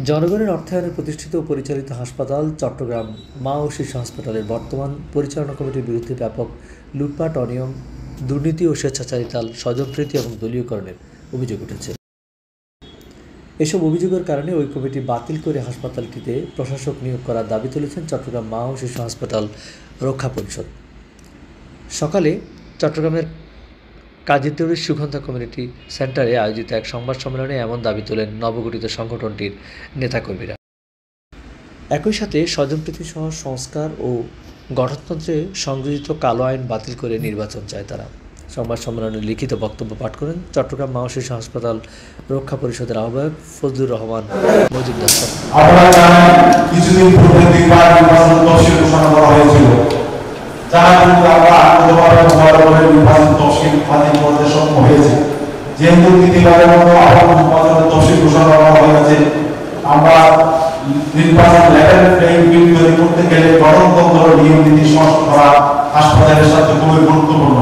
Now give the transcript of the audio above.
জনগণের অর্থায়নে প্রতিষ্ঠিত ও পরিচালিত হাসপাতাল চট্টগ্রাম মা ও শিশু হাসপাতালের বর্তমান পরিচালনা কমিটির বিরুদ্ধে ব্যাপক লুটপাট, অনিয়ম, দুর্নীতি ও স্বেচ্ছাচারিতাল, স্বজনপ্রীতি এবং দলীয়করণের অভিযোগ উঠেছে। এসব অভিযোগের কারণে ওই কমিটি বাতিল করে হাসপাতালটিতে প্রশাসক নিয়োগ করার দাবি তুলেছেন চট্টগ্রাম মা ও শিশু হাসপাতাল রক্ষা পরিষদ। সকালে চট্টগ্রামের কাজীটুলির সুগন্ধা কমিউনিটি সেন্টারে আয়োজিত এক সংবাদ সম্মেলনে এমন দাবি তোলেন নবগঠিত সংগঠনটির নেতাকর্মীরা। একই সাথে স্বজনপ্রীতি সহ সংস্কার ও গঠনতন্ত্রে সংযোজিত কালো আইন বাতিল করে নির্বাচন চায় তারা। সংবাদ সম্মেলনে লিখিত বক্তব্য পাঠ করেন চট্টগ্রাম মা ও শিশু হাসপাতাল রক্ষা পরিষদের আহ্বায়ক ফজলুর রহমান মজুমদার। কিছুদিন পূর্বে নির্বাচন তফসিল ঘোষণা করা হয়েছিল, যারা কিন্তু আমরা নির্বাচন তফসিল বাতিল করতে সক্ষম হয়েছে। যেহেতু দ্বিতীয়বারের মতো আবার নির্বাচনের তফসিল ঘোষণা করা হয়েছে, আমরা নির্বাচন লেভেল প্লেইং ফিল্ড তৈরি করতে গেলে গঠনতন্ত্র নিয়ম নীতি সংস্কার করা হাসপাতালের সাথে খুবই গুরুত্বপূর্ণ।